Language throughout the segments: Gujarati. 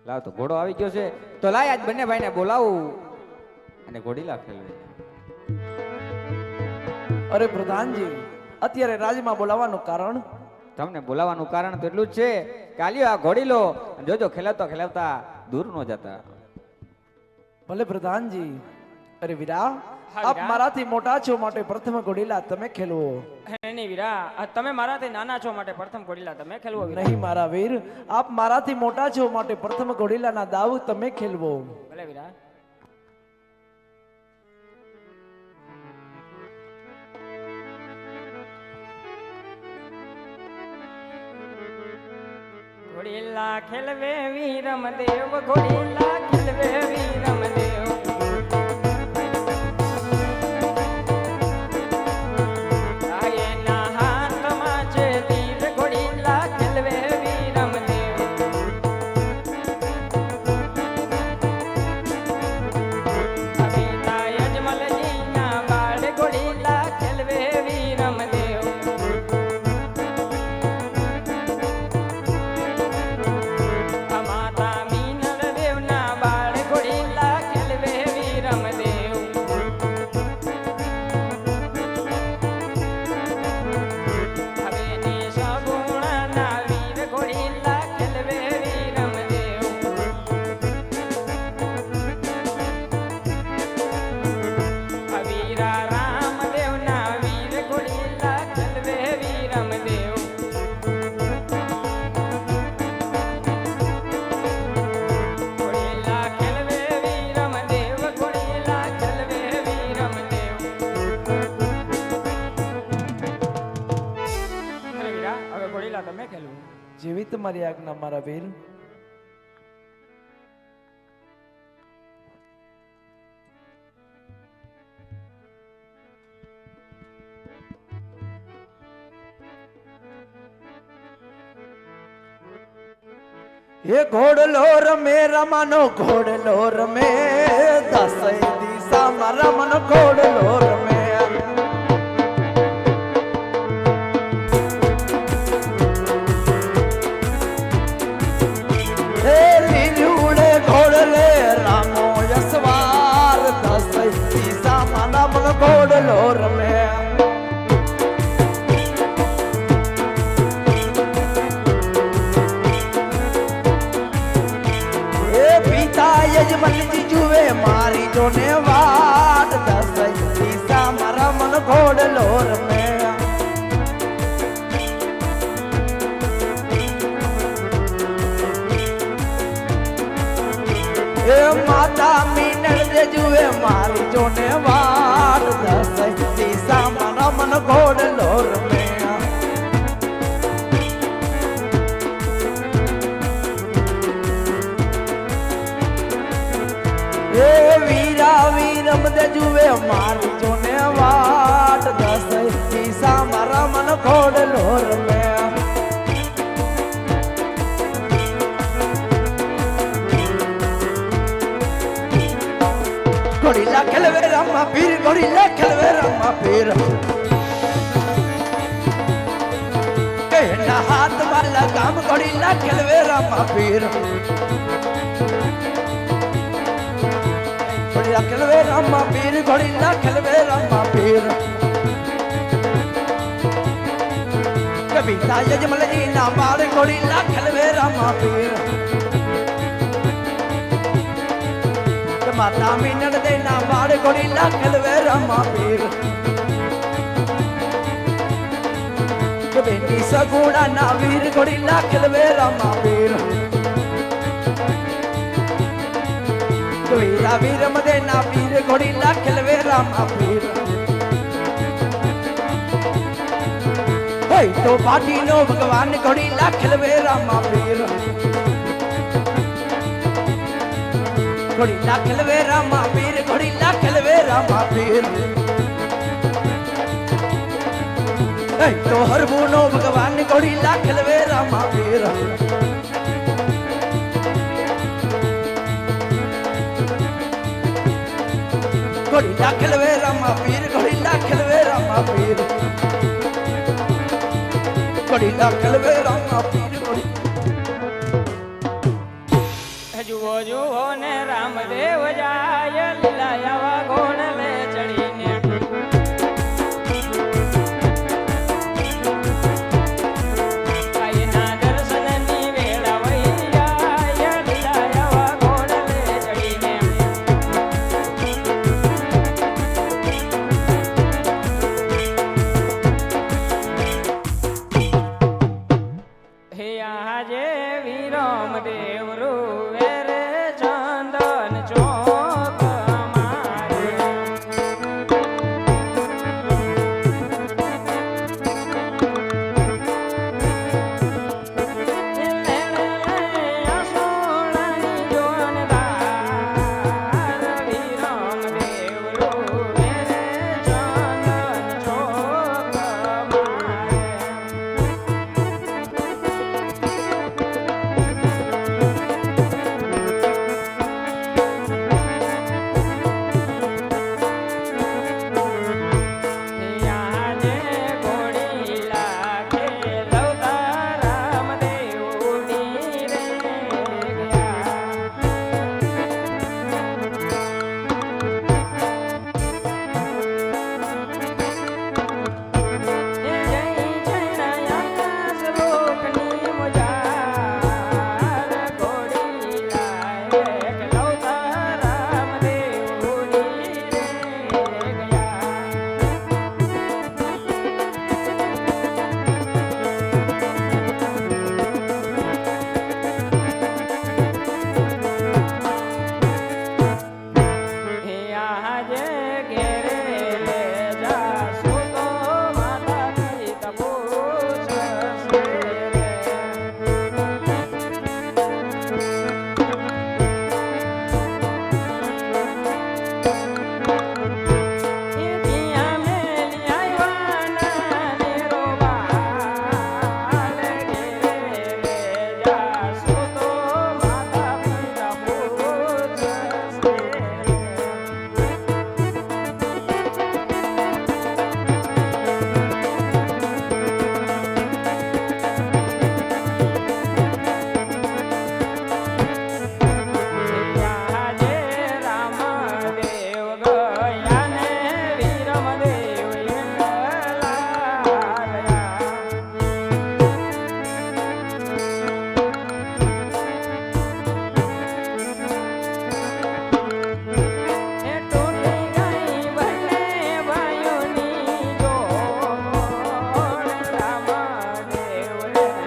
લાવ તો ઘોડો આવી ગયો છે તો લાય આજ બંને ભાઈને બોલાવું અને ઘોડીલા ખેલવે. અરે પ્રધાનજી, અત્યારે રાજમાં બોલાવવાનું કારણ? તમને બોલાવવાનું કારણ તો એટલું જ છે કે આલ્યો આ ઘોડીલો જોજો ખેલાવતા ખેલાવતા દૂર ન જતા. ભલે પ્રધાનજી. અરે વીરા, હા, આપ વીરા. મારાથી મોટા છો માટે પ્રથમ ઘોડીલા તમે ખેલવો. નહીં વીરા, આ તમે મારાથી નાના છો માટે પ્રથમ ઘોડીલા તમે ખેલવો વીરા. નહીં મારા વીર, આપ મારાથી મોટા છો માટે પ્રથમ ઘોડીલાના દાવ તમે ખેલવો. ભલે વીરા. ઘોડીલા ખેલવે વીરમ દેવ, ઘોડીલા ખેલવે વીરમ દેવ. આયના હાથમાં છે તીર, ઘોડીલા ખેલવે વીરમ દેવ. અબીતા યજમલજીના બાળ, ઘોડીલા ખેલવે વીરમ દેવ. માતા મીનળ દેવના બાળ, ઘોડીલા ખેલવે વીરમ દેવ. હવે ને સગુણના વીર, ઘોડીલા ખેલવે વીરમ દેવ. વીરા રામદેવના વીર, ઘોડીલા ખેલવે વીરમ દેવ. ઘોડીલા ખેલવે વીરમ દેવ, ઘોડીલા ખેલવે વીરમ દેવ. અરે વીરા, હવે ઘોડીલા તમે ખેલવું. જેવી તમારી આજ્ઞા મારા વીર. એ ઘોડલો રમે રમાનો ઘોડલો રમે, દસય દિશામાં રમનો ઘોડલો રમે. હે લીલુડે ઘોડલે રામો યસવાર, દસય દિશામાં રમનો ઘોડલો રમે. યજમલજી જુએ મારી જોને વાટ, દસય દિશા મારા મન ઘોડલો રમે. એ માતા મીનળ દે જુએ મારી જોને વાટ, દસય દિશા મારા મન ઘોડલો રમે. એ વીરા વીરમ દે જુએ મારી જોને વાટ, દસય દિશા મારા મન ઘોડલો રમે. ઘોડીલા ખેલવે રામા પીર, ઘોડીલા ખેલવે રામા પીર. એના હાથમાં લગામ, ઘોડીલા ખેલવે રામા પીર. ઘોડીલા ખેલવે રામા પીર, ઘોડીલા ખેલવે રામા પીર. કવિતા યજમલજીના બાળ, ઘોડીલા ખેલવે રામા પીર. માતા મીનળ દેના બાળ, ઘોડીલા ખેલવે રામા પીર. બેટી સગુણાના વીર, ઘોડીલા ખેલવે રામા પીર. વીરા વીરમ દેના પીર, ઘોડીલા ખેલવે રામા પીર. હોય તો પાટીનો ભગવાન, ઘોડીલા ખેલવે રામા પીર. ઘોડીલા ખેલવે રામા પીર, ઘોડીલા ખેલવે રામા પીર. હોય તો હરબુનો ભગવાન, ઘોડીલા ખેલવે રામા પીર. ઘોડીલા ખેલવે રામા પીર, ઘોડીલા ખેલવે રામા પીર. ઘોડીલા ખેલવે રામા પીર, ઘોડી. જુઓ ને રામદેવ જાય લીલા આવા ઘોડલે ચડીને આઈના દર્શનની વેળા વહી જાય લીલા આવા ઘોડલે ચડીને હે આજે વિરમ દેવ રૂવે રે ચંદન ચોક મારે સોનાની જોનદાર વિરમ દેવ રૂવે રે ચંદન ચોક મારે આજે ઘોડી લાગે લવતા રામદેવ ઉડી રે ગયા જય જય આકાશ લોકની મજાર ઘોડી લાગે લવતા રામદેવ ઉડી રે ગયા હે આજે ઘેરે લે જાસુ તો માતા પિતા પૂછશે રે ત્યાં મેલી આવ્યા નાને રોવાલ ઘેરે લે જાસુ તો માતા પિતા પૂછશે આજે રામદેવ ગયા ને વીરમદેવ એકલા ગયા એ ટોટી ગઈ બંને ભાઈઓની જોડ રામદેવ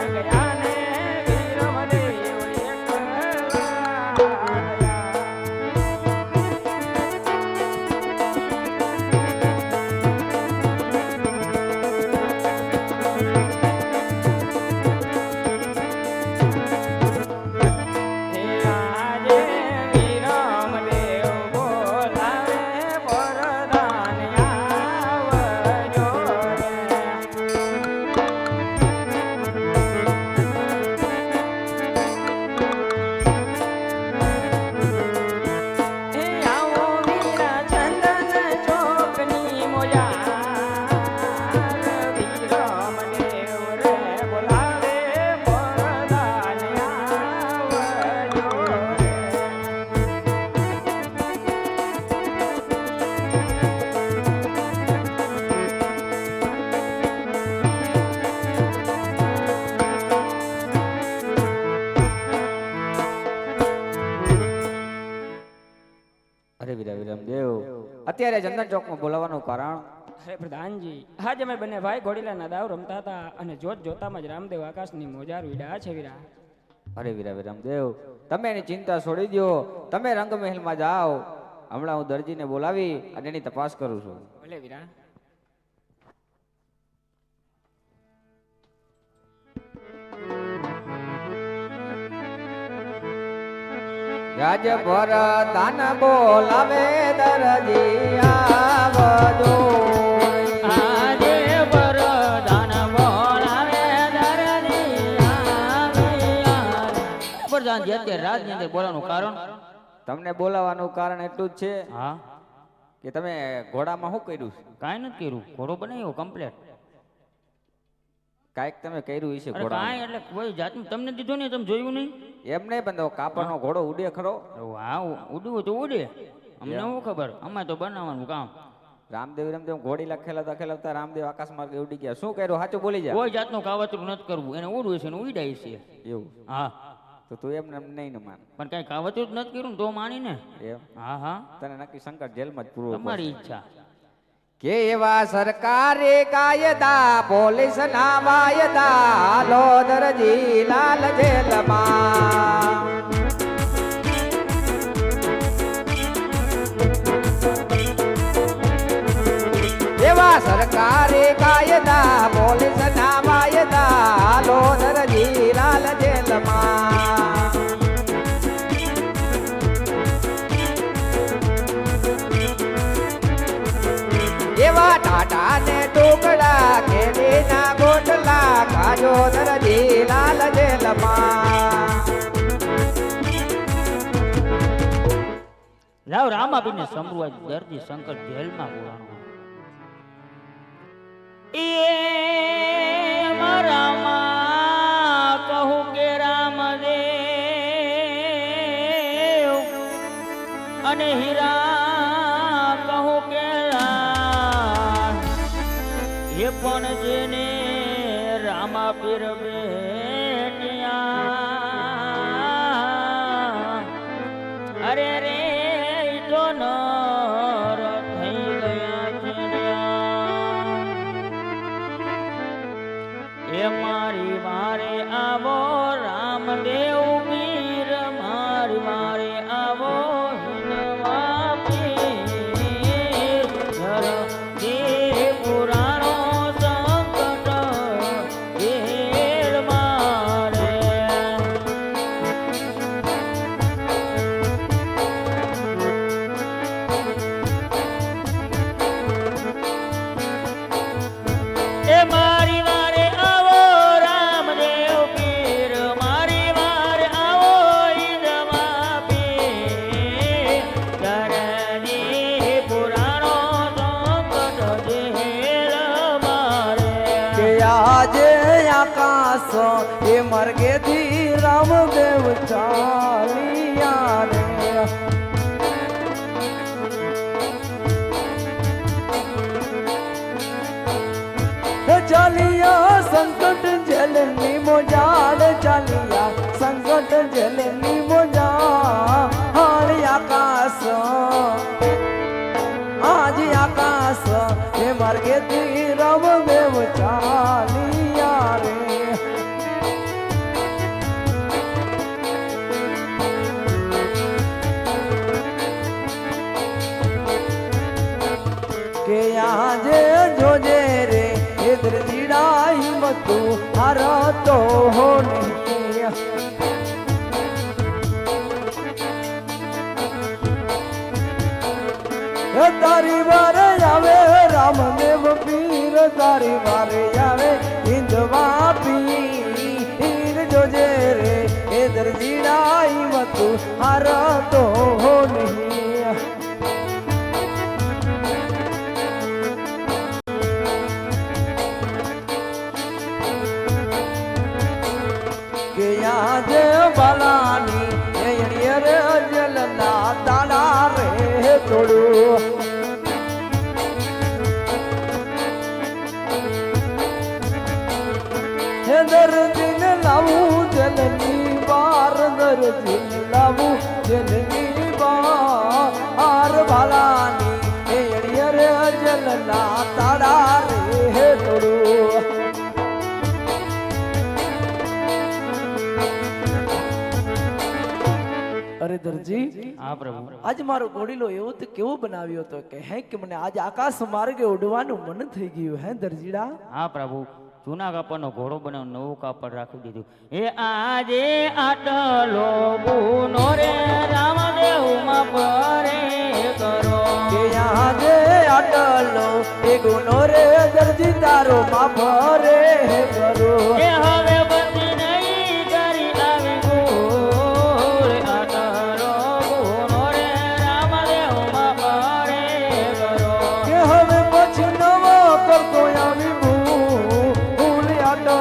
ગયા ને વીરમદેવ એકલા ગયા હે આજે વિરમદેવ બોલાવે વરદાન આવજો રે હે આવો વીરા ચંદન ચોકની મોજાર વિરમદેવ રે બોલાવે વરદાન આવજો રે અરે વીરા વિરમદેવ અત્યારે ચંદન ચોકમાં બોલાવવાનું કારણ અરે પ્રધાનજી આજે અમે બંને ભાઈ ઘોડીલાના દાવ રમતા હતા અને જોત જોતામાં જ રામદેવ આકાશની મોજાર વિડા છે વીરા અરે વીરા વિરમદેવ તમે એની ચિંતા છોડી દો તમે રંગમહેલમાં જાઓ હમણાં હું દરજીને બોલાવી અને એની તપાસ કરું છું ભલે વીરા રાજ ભર દાન બોલાવે દરજી આવજો આજે વરદાન બોલાવે દરજી પ્રધાનજી અત્યારે રાજની અંદર બોલાવાનું કારણ તમને બોલાવાનું કારણ એટલું જ છે હા કે તમે ઘોડામાં શું કર્યું છે? કાંઈ નથી કર્યું ઘોડો બનાવ્યો કમ્પ્લેટ કાંઈક તમે કર્યું હશે અરે ઘોડા કાંઈ એટલે કોઈ જાતનું તમને દીધું નહીં, તમે જોયું નહીં? એમ નહીં પણ તો કાપડનો ઘોડો ઉડે ખરો હા ઉડવું તો ઉડે, અમને શું ખબર, અમે તો બનાવવાનું કામ. રામદેવ ઘોડીલા ખેલાવતા રામદેવ આકાશ માર્ગે ઉડી ગયા. શું કર્યું સાચું બોલી જા. કોઈ જાતનું કાવતરું નથી કરવું, એને ઉડવું છે ને ઉડાય છે. એવું હા તો તું એમને એમ નહીં ને માન પણ કઈ કાવતરું જ નથી કર્યું ને તો માની ને. એમ હા હા તને નક્કી શંકર જેલમાં જ પૂરો તમારી ઈચ્છા. કે એવા સરકારે કાયદા પોલીસ ના વાયદા લો દરજી લાલ જેલમાં એવા સરકારે કાયદા પોલીસ ના વાયદા લો દરજી લાલ જેલમાં એવા ટાટા ને ટુકડા કેરી ના ગોટલા ખાજો દરજી લાલ જેલમાં લાવ રામાબીને સમરવા દરજી શંકર જેલમાં પૂરાણો. એ મારામાં કહું કે રામદેવ અને હીરા કહું કે રામ, એ પણ જેને રામા પીર બેટિયા અરે રે તો નર થઈ ગયા છે એ મારી વારે આવો રામદેવ પીર, મારી વારે આવો હિનવા પીર, જે પુરાણો સંકટ ઘેર મારે. એ મારી વારે આવો રામદેવ પીર, મારી વારે આવો ઈદવા પીર, ધરણી પુરાણો સંકટ જેલ મારે. કે આજે આકાશ એ માર્ગેથી રામદેવ ચાલિયા રે. ચાલિયા સંકટ જેલની મોજાડ, ચાલિયા સંકટ જેલની મોજાડ. હારી આકાશ આજ આકાશ એ માર્ગેથી રામદેવ ચાલિયા રે. કે આજે જોજે રે એ દરજીડા હિંમતું હારતો હો નહીં. હે તારી વારે આવે રામદેવ પીર, તારી વારે આવે હિંદવા પીર, જોજે રે એ દરજીડા હિંમતું હારતો હો નહીં. કે આજે બાલાની એણીએ રે જલના તાળા રે તોડું. હે દરજીને લાવું જલની બાર, દરજીને લાવું જલની બાર, બાલાની એણીએ રે જલના તાળા રે તોડું. અરે દરજી, હા પ્રભુ. આજ મારો ઘોડીલો એવો તો કેવો બનાવ્યો હતો કે હે કે મને આજ આકાશ માર્ગે ઉડવાનું મન થઈ ગયું. હે દરજીડા? હા પ્રભુ, જૂના કાપડનો ઘોડો બનાવ નવું કાપડ રાખી દીધું. એ આજે આટલો ગુનો રે રામદેવ માં પરે કરો. કે આજે આટલો એ ગુનો રે દરજી તારો માફ રે કરો. એ હવે બધી નહીં કરી આવી ગોળ, આટલો ગુનો રે રામદેવ માં પરે કરો. કે હવે પછી નવો કરતો આવી ભૂલ આટલો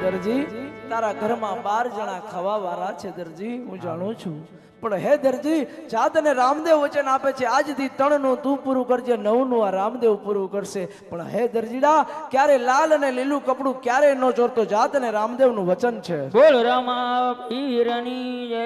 દરજી તારા ઘરમાં 12 જણા ખાવા વાળા છે દરજી હું જાણું છું પણ હે દરજી જાતને રામદેવ વચન આપે છે આજથી 3 નું તું પૂરું કરજે 9 નું આ રામદેવ પૂરું કરશે પણ હે દરજીડા ક્યારે લાલ અને લીલું કપડું ક્યારે ન ચોરતો જાતને રામદેવ નું વચન છે બોલ રામા પીરની જય